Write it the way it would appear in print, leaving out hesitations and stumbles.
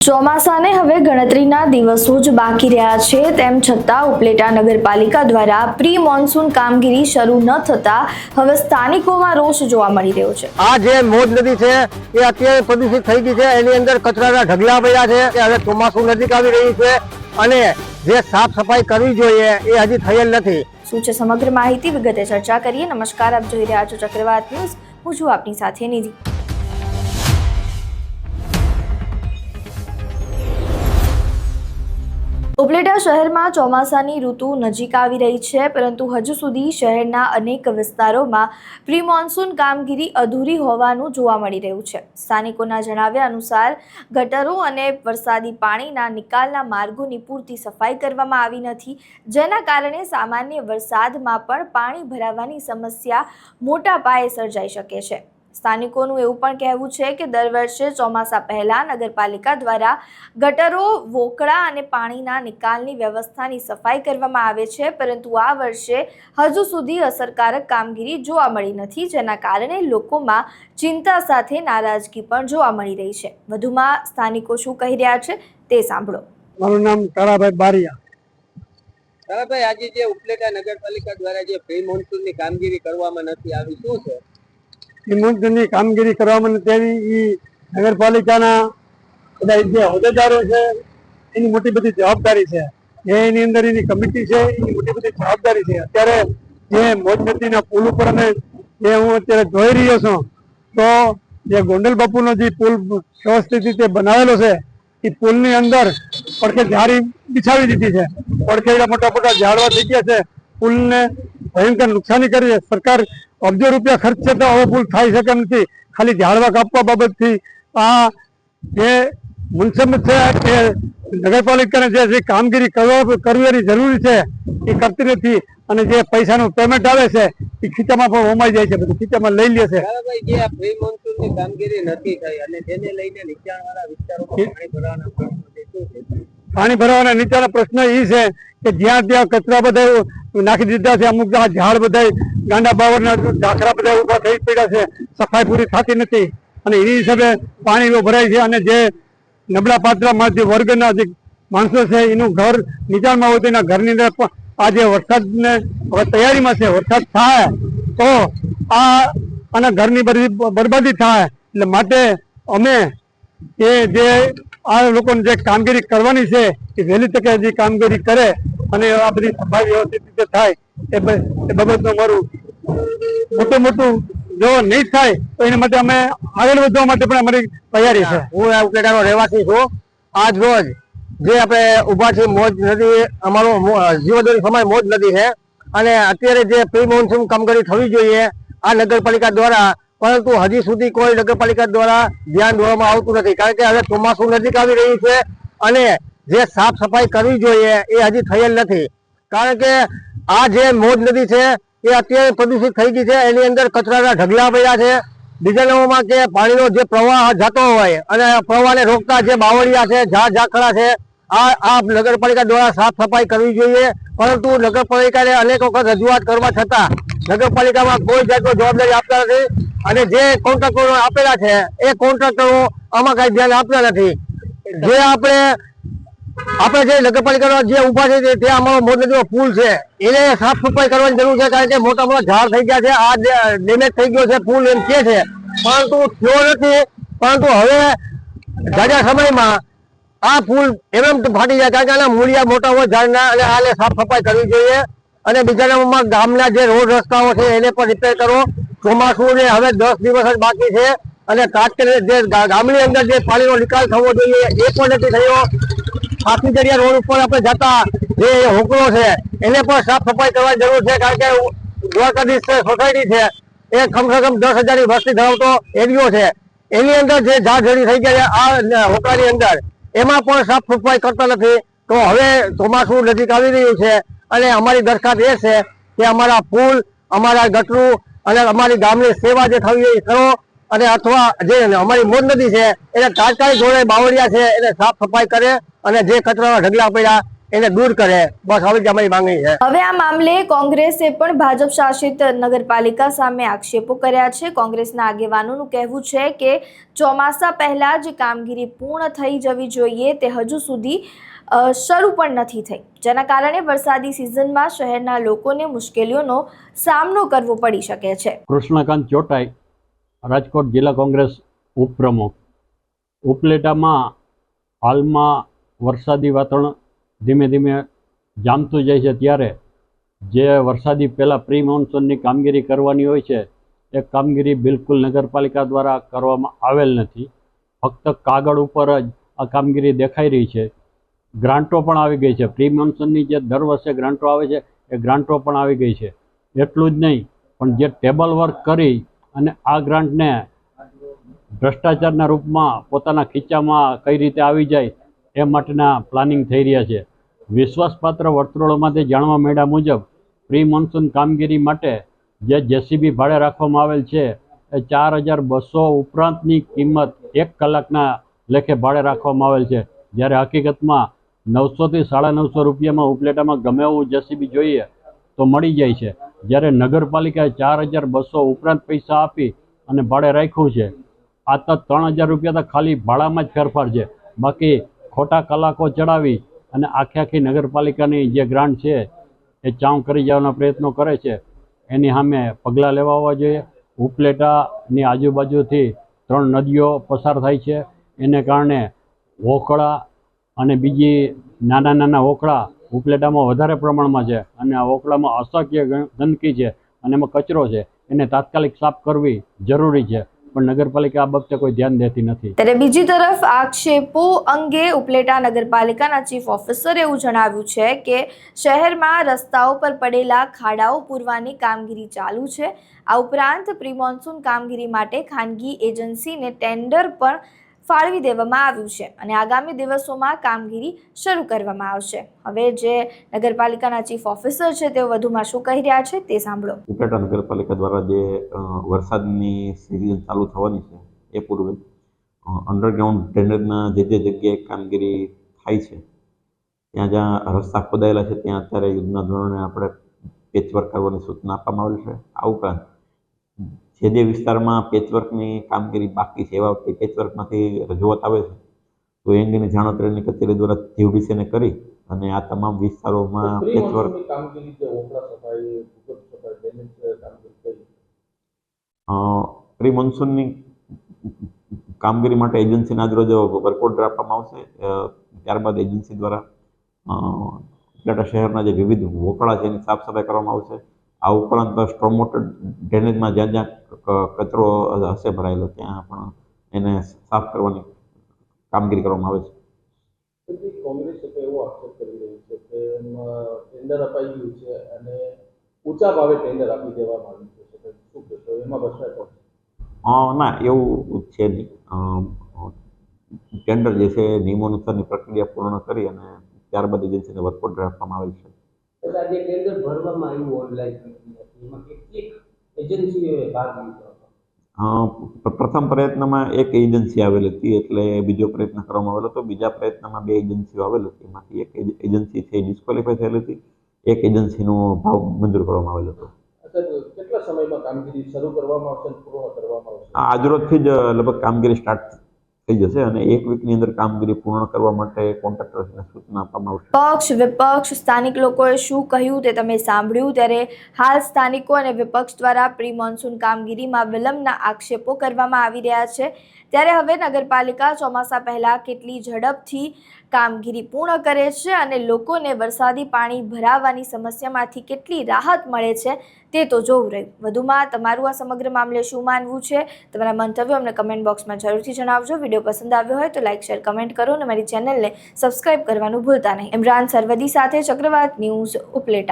ચોમાસાને હવે ગણતરીના દિવસો જ બાકી રહ્યા છે, તેમ છતાં ઉપલેટા નગરપાલિકા દ્વારા પ્રી મોન્સૂન કામગીરી શરૂ ન થતા હવે સ્થાનિકોમાં રોષ જોવા મળી રહ્યો છે। આ જે મોજ નદી છે એ અત્યારે પ્રદૂષિત થઈ ગઈ છે, એની અંદર કચરાના ઢગલા પડ્યા છે કે હવે ચોમાસું નજીક આવી રહ્યું છે અને જે સાફ સફાઈ કરવી જોઈએ એ હજી થયેલ નથી। શું છે સમગ્ર માહિતી વિગતે ચર્ચા કરીએ। નમસ્કાર, આપ જોઈ રહ્યા છો ચક્રવાત ન્યૂઝ। હું છું આપની સાથે નિધિ। ઉપલેટા શહેરમાં ચોમાસાની ઋતુ નજીક આવી રહી છે, પરંતુ હજુ સુધી શહેરના અનેક વિસ્તારોમાં પ્રી મોન્સૂન કામગીરી અધૂરી હોવાનું જોવા મળી રહ્યું છે। સ્થાનિકોના જણાવ્યા અનુસાર ગટરો અને વરસાદી પાણીના નિકાલના માર્ગોની પૂરતી સફાઈ કરવામાં આવી નથી, જેના કારણે સામાન્ય વરસાદમાં પણ પાણી ભરાવાની સમસ્યા મોટા પાયે સર્જાઈ શકે છે। સ્થાનિકોનું એવું પણ કહેવું છે કે દર વર્ષે ચોમાસા પહેલા નગરપાલિકા દ્વારા ગટરો, વોકળા અને પાણીના નિકાલની વ્યવસ્થાની સફાઈ કરવામાં આવે છે, પરંતુ આ વર્ષે હજુ સુધી અસરકારક કામગીરી જોવા મળી નથી, જેના કારણે લોકોમાં ચિંતા સાથે નારાજગી પણ જોવા મળી રહી છે। વધુમાં સ્થાનિકો શું કહી રહ્યા છે તે સાંભળો। મારું નામ તારાભાઈ બારિયા। તારાભાઈ, આજે જે ઉપલેટા નગરપાલિકા દ્વારા જે પ્રી મોન્સૂનની કામગીરી કરવામાં નથી આવી, શું છે? ની કામગીરી કરવામાં નથી આવી, એ નગરપાલિકાના બધા જે હોદ્દેદારો છે એની મોટી બધી જવાબદારી છે। એની અંદર એની કમિટી છે, એની મોટી બધી જવાબદારી છે। અત્યારે જે મોજ નદીના પુલ ઉપર અમે જે હું અત્યારે જોઈ રહ્યો છું, તો જે ગોંડલ બાપુનો જે પુલ વ્યવસ્થિત રીતે બનાવેલો છે એ પુલની અંદર પડખે જાળી બિછાવી દીધી છે, પડખે મોટા મોટા ઝાડવા થઈ ગયા છે, પુલને ભયંકર નુકસાની કરી છે। સરકાર અબજો રૂપિયા ખર્ચે તો હવે પુલ થઈ શકે નથી, ખાલી ઝાડવા કાપવા બાબતથી આ જે મુનસબત છે કે નગરપાલિકાને જે કામગીરી કરવાની જરૂરી છે એ કરતી નથી, અને જે પૈસાનું પેમેન્ટ આવે છે એ ખીચામાં પણ હોમાઈ જાય છે, બધું ખીચામાં લઈ લે છે। જે આ પ્રી મોન્સૂનની કામગીરી નથી થઈ અને તેને લઈને નીચાણવાળા વિસ્તારોમાં પાણી ભરવાના નીચાના પ્રશ્ન એ છે કે જ્યાં ત્યાં કચરા બધા નાખી દીધા છે, અમુક ઝાડ બધા ગાંડા બાવરના ઝાકરા બધા ઉભા થઈ પડ્યા છે, સફાઈ પૂરી થતી નથી, અને એ હિસાબે પાણી ભરાય છે, અને જે નબળા પાત્રમાં જે વર્ગના જે માણસો છે એનું ઘર નીચાણમાં હોય તો એના ઘરની અંદર આ જે વરસાદને હવે તૈયારીમાં છે, વરસાદ થાય તો આના ઘરની બધી બરબાદી થાય, એટલે માટે અમે એ જે આ લોકોને જે કામગીરી કરવાની છે એ વહેલી તકે જે કામગીરી કરે અને આ બધી સફાઈ વ્યવસ્થિત રીતે થાય એ બાબતનું અમારું મોટું જો નહીં થાય તો એના માટે અમે આગળ વધવા માટે પણ અમારી તૈયારી છે। હું આ ઉપલેટાનો રહેવાસી છું। આજ રોજ જે આપણે ઉભા છે મોજ નદી, અમારો જીવદોરી સમાય મોજ નદી છે, અને અત્યારે જે પ્રી મોન્સૂન કામગીરી થવી જોઈએ આ નગરપાલિકા દ્વારા, પરંતુ હજી સુધી કોઈ નગરપાલિકા દ્વારા ધ્યાન દોરવામાં આવતું નથી, કારણ કે હવે ચોમાસું નજીક આવી રહ્યું છે અને જે સાફ સફાઈ કરવી જોઈએ એ હજી થયેલ નથી, કારણ કે આ જે મોજ નદી છે એ અત્યારે પ્રદૂષિત થઈ ગઈ છે, એની અંદર કચરાના ઢગલા પડ્યા છે। બીજા નંબરમાં કે પાણીનો જે પ્રવાહ જતો હોય અને પ્રવાહને રોકતા જે બાવળિયા છે, ઝાકળા છે, આ નગરપાલિકા દ્વારા સાફ સફાઈ કરવી જોઈએ, પરંતુ નગરપાલિકાને અનેક વખત રજૂઆત કરવા છતાં નગરપાલિકામાં કોઈ જાતનો જવાબદારી આપતા નથી, અને જે કોન્ટ્રાક્ટરો આપેલા છે એ કોન્ટ્રાક્ટરો આમાં કઈ ધ્યાન આપતા નથી। જે આપણે જે નગરપાલિકા જે ઉભા છે તે અમારો મોજ નદીનો પુલ છે એને સાફ સફાઈ કરવાની જરૂર છે, કારણ કે મોટા મોટા ઝાડ થઈ ગયા છે, આ ડેમેજ થઈ ગયો છે પુલ એમ કે છે, પરંતુ થયો નથી। પરંતુ હવે જાજા સમયમાં આ પુલ એમ ફાટી જાય, કારણ કે આના મૂળિયા મોટા હોય ઝાડના, અને આને સાફ સફાઈ કરવી જોઈએ। અને બીજા નંબરમાં ગામના જે રોડ રસ્તાઓ છે એને પણ રિપેર કરો। ચોમાસું ને હવે 10 દિવસ જ બાકી છે, અને તાત્કાલિક જે ગામની અંદર જે પાણીનો નિકાલ થવો જોઈએ એ પણ નથી થયો। હાથીદરિયા રોડ ઉપર આપણે જતા જે હોકળો છે એને પણ સાફ સફાઈ કરવાની જરૂર છે, કારણ કે દ્વારકાધીશ સોસાયટી છે એ કમસે કમ 10,000 ની વસ્તી ધરાવતો એરિયો છે, એની અંદર જે ઝાડઝડી થઈ ગયા છે આ હોકળાની અંદર, એમાં પણ સાફ સફાઈ કરતા નથી। તો હવે ચોમાસું નજીક આવી રહ્યું છે અને અમારી દરખાસ્ત એ છે કે અમારા પુલ, અમારા ગટરું અને અમારી ગામની સેવા જે થવી એ કરો, અને અથવા જે અમારી મોજ નદી છે એને તાત્કાલિક ધોરણે બાવળિયા છે એને સાફ સફાઈ કરે, અને જે કચરાના ઢગલા પડ્યા એને દૂર કરે, બસ આવી જ અમારી માંગણી છે. હવે આ મામલે કોંગ્રેસે પણ ભાજપ શાસિત નગરપાલિકા સામે આક્ષેપો કર્યા છે. કોંગ્રેસના આગેવાનોનું કહેવું છે કે ચોમાસા પહેલા જ કામગીરી પૂર્ણ થઈ જવી જોઈએ, તે હજુ સુધી શરૂ પણ નથી થઈ, જેના કારણે વરસાદી સિઝનમાં શહેરના લોકોને મુશ્કેલીઓનો સામનો કરવો પડી શકે છે. કૃષ્ણકાંત ચોટાઈ, રાજકોટ જિલ્લા કોંગ્રેસ ઉપપ્રમુખ. ઉપલેટામાં હાલમાં વરસાદી વાતાવરણ ધીમે ધીમે જામતું જાય છે, ત્યારે જે વરસાદી પહેલાં પ્રી મોન્સૂનની કામગીરી કરવાની હોય છે એ કામગીરી બિલકુલ નગરપાલિકા દ્વારા કરવામાં આવેલ નથી. ફક્ત કાગળ ઉપર જ આ કામગીરી દેખાઈ રહી છે. ગ્રાન્ટો પણ આવી ગઈ છે. પ્રી મોન્સૂનની જે દર વર્ષે ગ્રાન્ટો આવે છે એ ગ્રાન્ટો પણ આવી ગઈ છે. એટલું જ નહીં, પણ જે ટેબલ વર્ક કરી અને આ ગ્રાન્ટને ભ્રષ્ટાચારના રૂપમાં પોતાના ખીચામાં કઈ રીતે આવી જાય એ માટેના પ્લાનિંગ થઈ રહ્યા છે. વિશ્વાસપાત્ર વર્તુળોમાંથી જાણવા મળ્યા મુજબ પ્રી મોન્સૂન કામગીરી માટે જે જેસીબી ભાડે રાખવામાં આવેલ છે એ 4200 ઉપરાંતની કિંમત 1 કલાકના લેખે ભાડે રાખવામાં આવેલ છે, જ્યારે હકીકતમાં 900 થી 950 રૂપિયામાં ઉપલેટામાં ગમે એવું જેસીબી જોઈએ તો મળી જાય છે, જ્યારે નગરપાલિકાએ 4200 ઉપરાંત પૈસા આપી અને ભાડે રાખ્યું છે. આ તો 3000 રૂપિયા તો ખાલી ભાડામાં જ ફેરફાર છે. બાકી ખોટા કલાકો ચડાવી અને આખી નગરપાલિકાની જે ગ્રાન્ટ છે એ ચાઉં કરી જવાના પ્રયત્નો કરે છે. એની સામે પગલાં લેવા આવવા જોઈએ. ઉપલેટાની આજુબાજુથી 3 નદીઓ પસાર થાય છે, એને કારણે વોકળા અને બીજી નાના નાના વોકળા ઉપલેટામાં વધારે પ્રમાણમાં છે, અને આ વોકળામાં અસંખ્ય ગંદકી છે અને એમાં કચરો છે. એને તાત્કાલિક સાફ કરવી જરૂરી છે, પણ નગરપાલિકા આ બાબતે કોઈ ધ્યાન દેતી નથી. ત્યારે બીજી તરફ આક્ષેપો અંગે ઉપલેટા નગરપાલિકાના ચીફ ઓફિસરે એવું જણાવ્યું છે કે શહેરમાં રસ્તાઓ પર પડેલા ખાડાઓ પૂરવાની કામગીરી ચાલુ છે. આ ઉપરાંત પ્રી મોન્સૂન કામગીરી માટે ખાનગી એજન્સીને ટેન્ડર પણ ફાળવી દેવામાં આવ્યું છે અને આગામી દિવસોમાં કામગીરી શરૂ કરવામાં આવશે. હવે જે નગરપાલિકાના ચીફ ઓફિસર છે તેઓ વધુમાં શું કહી રહ્યા છે તે સાંભળો. ઉપલેટા નગરપાલિકા દ્વારા જે વરસાદની સિઝન ચાલુ થવાની છે એ પૂર્વે અંડરગ્રાઉન્ડ ડ્રેનેજના જે જગ્યાએ કામગીરી થાય છે ત્યાં જ્યાં રસ્તા ખોદાયેલા છે ત્યાં અત્યારે યુદ્ધના ધોરણે આપણે પેચવર્ક કરવાની સૂચના આપવામાં આવેલ છે. આ ઉપરાંત જે વિસ્તારમાં પેચવર્કની કામગીરી બાકી છે એવા પેચવર્કમાંથી રજૂઆત આવે છે તો એ અંગેની જાણ અત્રેની કચેરી દ્વારા જીવડીસીને કરી અને આ તમામ વિસ્તારોમાં પેચવર્ક પ્રી મોન્સૂનની કામગીરી માટે એજન્સીના આજ રોજ વર્ક ઓર્ડર આપવામાં આવશે. ત્યારબાદ એજન્સી દ્વારા ઉપલેટા શહેરના જે વિવિધ વોકળા છે એની સાફ સફાઈ કરવામાં આવશે. આ ઉપરાંત સ્ટ્રોમ વોટર ડ્રેનેજમાં જ્યાં જ્યાં કચરો હશે ભરાયેલો ત્યાં પણ એને સાફ કરવાની કામગીરી કરવામાં આવે છે. કોંગ્રેસ એવો આક્ષેપ કરી રહી છે કે ટેન્ડર અપાઈ ગયું છે અને ઊંચા ભાવે ટેન્ડર આપી દેવામાં આવ્યું છે. શું કહેશો, એમાં ભ્રષ્ટાચાર? ના, એવું છે નહીં. ટેન્ડર જે છે નિયમો અનુસારની પ્રક્રિયા પૂર્ણ કરી અને ત્યારબાદ એજન્સીને વર્ક ઓર્ડર આપવામાં આવેલ છે. આજે ટેન્ડર ભરવામાં આવ્યું ઓનલાઈન, એમાં કેટલીક એજન્સીઓએ ભાગ લીધો. પ્રથમ પ્રયત્નમાં એક એજન્સી આવેલી હતી, એટલે બીજો પ્રયત્ન કરવામાં આવેલો હતો. બીજા પ્રયત્નમાં 2 એજન્સીઓ આવેલી હતી, એમાંથી એક એજન્સી છે ડિસ્ક્વોલિફાય થયેલી હતી, એક એજન્સીનો ભાવ મંજૂર કરવામાં આવેલો હતો. કેટલા સમયમાં કામગીરી શરૂ કરવામાં આવશે, પૂર્ણ કરવામાં આવશે? આજરોજથી જ લગભગ કામગીરી સ્ટાર્ટ થઈ જશે અને 1 વીકની અંદર કામગીરી પૂર્ણ કરવા માટે કોન્ટ્રાક્ટર્સને સૂચના આપવામાં આવશે. પક્ષ વિપક્ષ સ્થાનિક લોકોએ શું કહ્યું તે તમે સાંભળ્યું. ત્યારે હાલ સ્થાનિકો અને વિપક્ષ દ્વારા પ્રી મોન્સૂન કામગીરીમાં વિલંબના આક્ષેપો કરવામાં આવી રહ્યા છે. ત્યારે હવે નગરપાલિકા ચોમાસા પહેલા કેટલી ઝડપથી કામગીરી પૂર્ણ કરે છે અને લોકોને વરસાદી પાણી ભરાવાની સમસ્યામાંથી કેટલી રાહત મળે છે તે તો જોવું રહ્યું. વધુમાં તમારું આ સમગ્ર મામલે શું માનવું છે, તમારા મંતવ્યો અમને કમેન્ટ બોક્સમાં જરૂરથી જણાવજો. વિડીયો પસંદ આવ્યો હોય તો લાઇક, શેર, કમેન્ટ કરો અને મારી ચેનલને સબસ્ક્રાઇબ કરવાનું ભૂલતા નહીં. ઇમરાન સરવદી સાથે ચક્રવાત ન્યૂઝ, ઉપલેટા.